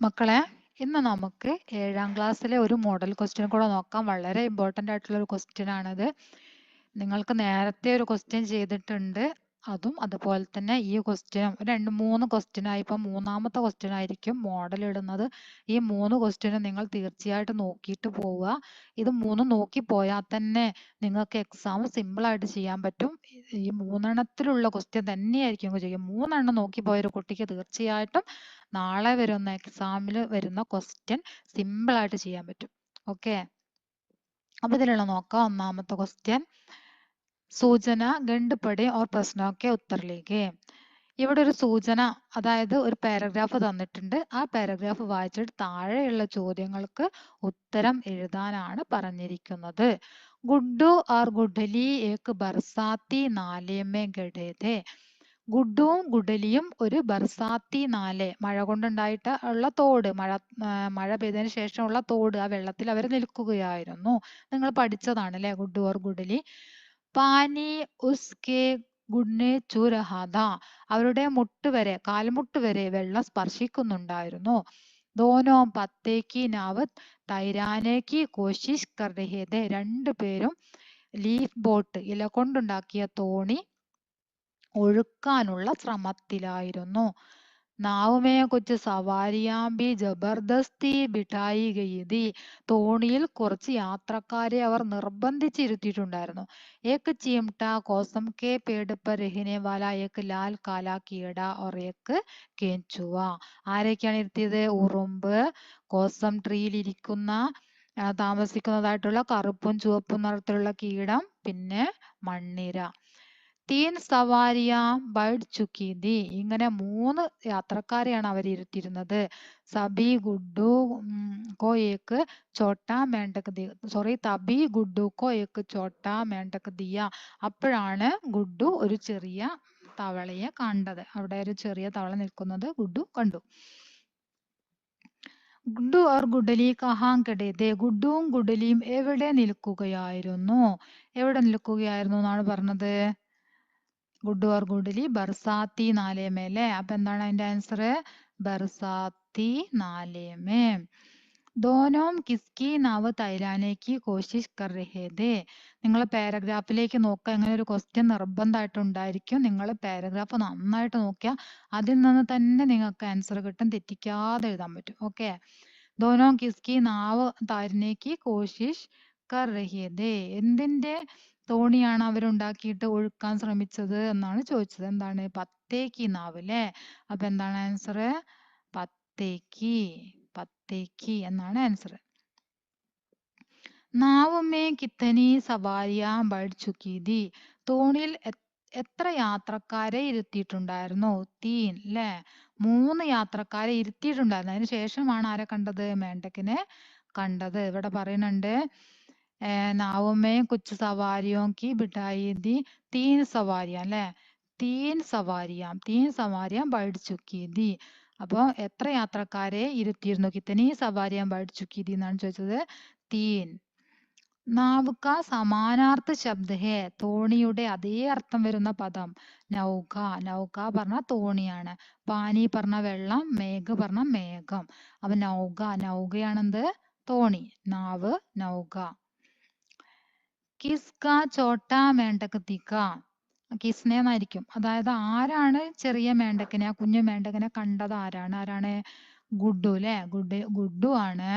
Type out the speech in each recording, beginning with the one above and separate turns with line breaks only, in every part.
മക്കളെ, ഇന്ന് നമുക്ക് 7ാം ക്ലാസ്സിലെ ഒരു മോഡൽ ക്വസ്റ്റ്യൻ കൂടെ നോക്കാം. വളരെ ഇമ്പോർട്ടൻ്റ് ആയിട്ടുള്ള ഒരു ക്വസ്റ്റ്യൻ ആണത്. നിങ്ങൾക്ക് നേരത്തെ ഒരു ക്വസ്റ്റ്യൻ ചെയ്തിട്ടുണ്ട്. അതുപോലെ തന്നെ ഈ ക്വസ്റ്റ്യനും 2-3 ക്വസ്റ്റ്യനായി. ഇപ്പം 3ാമത്തെ ക്വസ്റ്റ്യൻ ആയിരിക്കും മോഡൽ ഇടുന്നത്. ഈ 3 ക്വസ്റ്റ്യനും നിങ്ങൾ തീർച്ചയായിട്ടും നോക്കിയിട്ട് പോവുക. ഇത് 3 നോക്കി പോയാൽ തന്നെ നിങ്ങൾക്ക് എക്സാം സിമ്പിളായിട്ട് ചെയ്യാൻ പറ്റും. ഈ 3 ക്വസ്റ്റ്യൻ തന്നെയായിരിക്കും ചെയ്യും. 3 നോക്കി പോയ ഒരു കുട്ടിക്ക് തീർച്ചയായിട്ടും നാളെ വരുന്ന എക്സാമിൽ വരുന്ന ക്വസ്റ്റ്യൻ സിമ്പിളായിട്ട് ചെയ്യാൻ പറ്റും. ഓക്കെ, അപ്പൊ ഇതിലുള്ള നോക്കാം. 1ാമത്തെ ക്വസ്റ്റ്യൻ, സൂചന ഗണ്ട് പഠേ ഓർ പ്രശ്നോ കെ ഉത്തർ ലിഖേ. ഇവിടെ ഒരു സൂചന, അതായത് ഒരു പാരഗ്രാഫ് തന്നിട്ടുണ്ട്. ആ പാരഗ്രാഫ് വായിച്ചിട്ട് താഴെയുള്ള ചോദ്യങ്ങൾക്ക് ഉത്തരം എഴുതാനാണ് പറഞ്ഞിരിക്കുന്നത്. ഗുഡ്ഡു ഓർ ഗുഡ്ഡലി ഏക് ബർസാത്തി നാലേ മേ ഗഡേ ഥേ. ഗുഡ്ഡുവും ഗുഡലിയും ഒരു ബർസാത്തി നാലെ, മഴ കൊണ്ടുണ്ടായിട്ട് ഉള്ള തോട്, മഴ പെയ്തതിന് ശേഷമുള്ള തോട്, ആ വെള്ളത്തിൽ അവർ നിൽക്കുകയായിരുന്നു. നിങ്ങൾ പഠിച്ചതാണ് അല്ലെ, ഗുഡ്ഡു ഓർ ഗുഡലി. പാനി ഉസ്കെ ഗുഡ്നെ ചു രഹാ ഥാ. അവരുടെ മുട്ട് വരെ, കാൽമുട്ട് വരെ വെള്ളം സ്പർശിക്കുന്നുണ്ടായിരുന്നു. ദോനോ പത്തേക്ക് നാവ് തൈരാനേക്ക് കോശിഷ് കർ രഹേ ഥേ. രണ്ടുപേരും ലീഫ് ബോട്ട്, ഇല കൊണ്ടുണ്ടാക്കിയ തോണി ഒഴുക്കാനുള്ള ശ്രമത്തിലായിരുന്നു. നാവുമേ കുച്ച് സവാരിയാമ്പി ജബർദസ്തി ബിഠായി ഗയി ഥി. തോണിയിൽ കുറച്ച് യാത്രക്കാരെ അവർ നിർബന്ധിച്ചിരുത്തിയിട്ടുണ്ടായിരുന്നു. ഏക് ചീംട്ട കോസം കെ പേട് പർ രഹനെ വാല ഏക് ലാൽ കാല കീട ഓർ ഏക് കേഞ്ചുവ. ആരൊക്കെയാണ് ഇരുത്തിയത്? ഉറുമ്പ്, കോസം ട്രീയിൽ ഇരിക്കുന്ന താമസിക്കുന്നതായിട്ടുള്ള കറുപ്പും ചുവപ്പും നിറത്തിലുള്ള കീടം, പിന്നെ മണ്ണിര. തീൻ സവാരിയ ബൈഠ് ചുക്കി ഥി. ഇങ്ങനെ 3 യാത്രക്കാരെയാണ് അവർ ഇരുത്തിയിരുന്നത്. സബി ഗുഡ്ഡു കോ ഏക് ചോട്ടാ മേണ്ടക് ദിയ. തബി ഗുഡ്ഡു കോ ഏക് ചോട്ടാ മേണ്ടക് ദിയ. അപ്പോഴാണ് ഗുഡ്ഡു ഒരു ചെറിയ തവളയെ കണ്ടത്. അവിടെ ഒരു ചെറിയ തവള നിൽക്കുന്നത് ഗുഡ്ഡു കണ്ടു. ഗുഡ്ഡു ഓർ ഗുഡലി കഹാ ഖഡേ ഥേ. ഗുഡ്ഡുവും ഗുഡലിയും എവിടെ നിൽക്കുകയായിരുന്നു? എവിടെ നിൽക്കുകയായിരുന്നു എന്നാണ് പറഞ്ഞത്? ഗുഡ്ഡു ഓർ ഗുഡലി ബർസാത്തി നാലേ മേ അല്ലേ. അപ്പൊ എന്താണ് അതിന്റെ ആൻസർ? ബർസാത്തി നാലേ മേ. ദോനോം കിസ്കി നാവ് തൈരാനേക്ക് കോശിഷ് കർ രഹേ ഥേ. നിങ്ങൾ പാരഗ്രാഫിലേക്ക് നോക്കുക. ഇങ്ങനെ ഒരു ക്വസ്റ്റ്യൻ നിർബന്ധമായിട്ട് ഉണ്ടായിരിക്കും. നിങ്ങൾ പാരഗ്രാഫ് നന്നായിട്ട് നോക്കിയാൽ അതിൽ നിന്ന് തന്നെ നിങ്ങൾക്ക് ആൻസർ കിട്ടും. തെറ്റിക്കാതെ എഴുതാൻ പറ്റും. ഓക്കെ, ദോനോം കിസ്കി നാവ് തൈരാനേക്ക് കോശിഷ് കർ രഹേ ഥേ. എന്തിന്റെ തോണിയാണ് അവരുണ്ടാക്കിയിട്ട് ഒഴുക്കാൻ ശ്രമിച്ചത് എന്നാണ് ചോദിച്ചത്. എന്താണ്? പത്തേക്ക് നാവ് അല്ലേ. അപ്പൊ എന്താണ് ആൻസർ? പത്തേക്ക്. പത്തേക്ക് എന്നാണ് ആൻസർ. നാവുമേ കിത്തനി സവാരിയാ ബൈഠ് ചുക്കി ഥി. തോണിയിൽ എത്ര യാത്രക്കാരെ ഇരുത്തിയിട്ടുണ്ടായിരുന്നു? തീൻ അല്ലേ. 3 യാത്രക്കാരെ ഇരുത്തിയിട്ടുണ്ടായിരുന്നു. അതിന് ശേഷമാണ് ആരെ കണ്ടത്? മേണ്ടക്കിനെ കണ്ടത്. ഇവിടെ പറയുന്നുണ്ട്, നാവുമേ കുച്ച് സവാരിയോ കി ബിഠായി ഥി തീൻ സവാരിയ അല്ലെ. തീൻ സവാരിയ ബൈഠ് ചുക്കി ഥി. അപ്പൊ എത്ര യാത്രക്കാരെ ഇരുത്തിയിരുന്നു? കിത്തനി സവാരിയ ബൈഠ് ചുക്കി ഥി എന്നാണ് ചോദിച്ചത്. തീൻ. നാവ് കാ സമാനാർത്ഥ ശബ്ദ ഹേ. തോണിയുടെ അതേ അർത്ഥം വരുന്ന പദം നൗക. നൗക പറഞ്ഞ തോണിയാണ്. പാനി പറഞ്ഞ വെള്ളം, മേഘ പറഞ്ഞ മേഘം. അപ്പൊ നൗകയാണെന്ത്? തോണി. നാവ് നൗക. കിസ്ക ചോട്ടാ മേണ്ടക് ദിക്ക. കിസ്നെ എന്നായിരിക്കും. അതായത് ആരാണ് ചെറിയ മേണ്ടക്കിനെ, ആ കുഞ്ഞു മേണ്ടക്കിനെ കണ്ടത്? ആരാണ്? ഗുഡ്ഡു അല്ലെ. ഗുഡ്ഡു ആണ്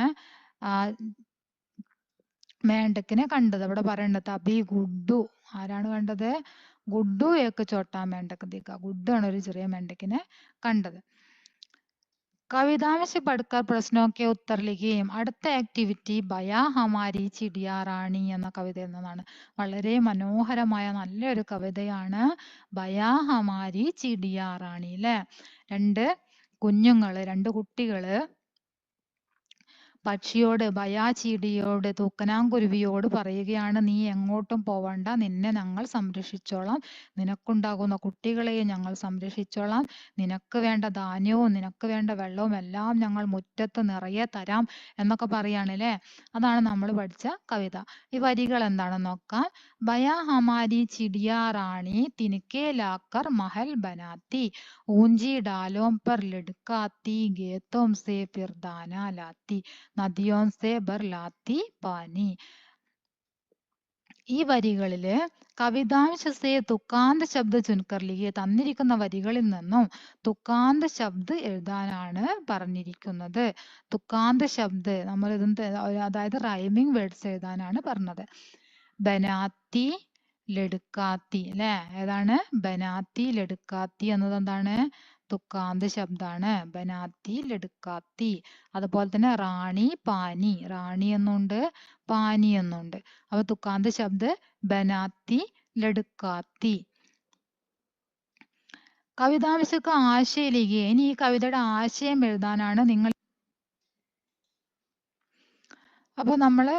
മേണ്ടക്കിനെ കണ്ടത്. അവിടെ പറയണ്ടത് തബി ഗുഡ്ഡു. ആരാണ് കണ്ടത്? ഗുഡ്ഡു ഏക്ക് ചോട്ടാ മേണ്ടക് ദിക്ക. ഗുഡ്ഡു ആണ് ഒരു ചെറിയ മേണ്ടക്കിനെ കണ്ടത്. കവിതാംശ പഠിക്കർ പ്രശ്നമൊക്കെ ഉത്തർ ലിഖിയും. അടുത്ത ആക്ടിവിറ്റി ബയാ ഹമാരി ചിടിയ റാണി എന്ന കവിത എന്നതാണ്. വളരെ മനോഹരമായ നല്ലൊരു കവിതയാണ് ബയാ ഹമാരി ചിടിയ റാണി അല്ലെ. രണ്ട് കുട്ടികള് പക്ഷിയോട് ചീടിയോട് തൂക്കനാംകുരുവിയോട് പറയുകയാണ്, നീ എങ്ങോട്ടും പോവണ്ട, നിന്നെ ഞങ്ങൾ സംരക്ഷിച്ചോളാം, നിനക്കുണ്ടാകുന്ന കുട്ടികളെയും ഞങ്ങൾ സംരക്ഷിച്ചോളാം, നിനക്ക് വേണ്ട ധാന്യവും നിനക്ക് വേണ്ട വെള്ളവും എല്ലാം ഞങ്ങൾ മുറ്റത്ത് നിറയെ തരാം എന്നൊക്കെ പറയാണ് ല്ലേ. അതാണ് നമ്മൾ പഠിച്ച കവിത. ഈ വരികൾ എന്താണെന്ന് നോക്കാം. ബയാ ഹമാരി ചിടിയാ റാണി തിനക്കെ ലാക്കർ മഹൽ ബനാത്തി, ഊഞ്ചി ഡാലോം പർ ലഡ്കാത്തി, ഗേത്തോം സേ ഫിർ ദാന ലാത്തി, നദിയോം സേ ബർ ലാത്തി പാനി. ഈ വരികളില് കവിതാംശ സേ തുക്കാന്ത ശബ്ദ ചുൻകർ ലിഖിയെ, തന്നിരിക്കുന്ന വരികളിൽ നിന്നും തുക്കാന്ത ശബ്ദ് എഴുതാനാണ് പറഞ്ഞിരിക്കുന്നത്. തുക്കാന്ത ശബ്ദ് നമ്മൾ ഇതിന്റെ അതായത് റൈമിംഗ് വേർഡ്സ് എഴുതാനാണ് പറഞ്ഞത്. ബനാത്തി ലഡുക്കാത്തി അല്ലെ, ഏതാണ് ബനാത്തി ലഡുക്കാത്തി എന്നത് എന്താണ്, തുക്കാന്ത ശബ്ദാണ്. ബനാത്തി ലഡുക്കാത്തി. അതുപോലെ തന്നെ റാണി പാനി, റാണി എന്നുണ്ട് പാനി എന്നുണ്ട്. അപ്പൊ തുക്കാന്ത ശബ്ദ് ബനാത്തി ലഡുക്കാത്തി. കവിതാംശക്ക് ആശയ ലിഖിയെ, ഇനി ഈ കവിതയുടെ ആശയം എഴുതാനാണ് നിങ്ങൾ. അപ്പൊ നമ്മള്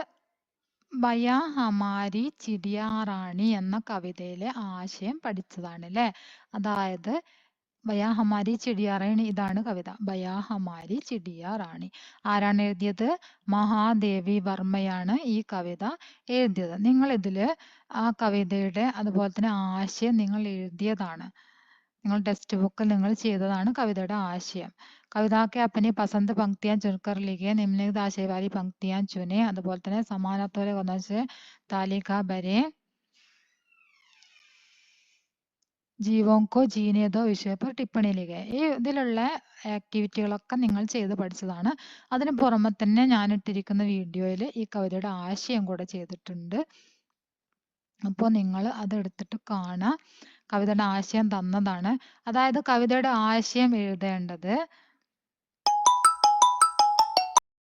ബയാ ഹമാരി ചിടിയാ റാണി എന്ന കവിതയിലെ ആശയം പഠിച്ചതാണ് ല്ലേ. അതായത് ബയാ ഹമാരി ചിടിയാ റാണി, ഇതാണ് കവിത. ബയാ ഹമാരി ചിടിയാ റാണി ആരാണ് എഴുതിയത്? മഹാദേവി വർമ്മയാണ് ഈ കവിത എഴുതിയത്. നിങ്ങൾ ഇതില് ആ കവിതയുടെ അതുപോലെ തന്നെ ആശയം നിങ്ങൾ എഴുതിയതാണ്. നിങ്ങൾ ടെക്സ്റ്റ് ബുക്കിൽ നിങ്ങൾ ചെയ്തതാണ് കവിതയുടെ ആശയം. कविता के अपनी पसंद पंक्तियां चुनकर लिखिए, निम्नलिखित आशय वाली पंक्तियां चुने, അതുപോലെ തന്നെ സമാനത്തോടെ ഒന്നിച്ച് താലിക ഭരെ, ജീവോं को जीने दो വിഷയ पर ടിപ്പണി ലിഖേ. ഈ ഇതിലുള്ള ആക്ടിവിറ്റികളൊക്കെ നിങ്ങൾ ചെയ്ത് പഠിച്ചതാണ്. അതിന് പുറമെ തന്നെ ഞാൻ ഇട്ടിരിക്കുന്ന വീഡിയോയിൽ ഈ കവിതയുടെ ആശയം കൂടെ ചെയ്തിട്ടുണ്ട്. അപ്പോൾ നിങ്ങൾ അതെടുത്തിട്ട് കാണാം. കവിതയുടെ ആശയം തന്നതാണ്. അതായത് കവിതയുടെ ആശയം എഴുതേണ്ടത്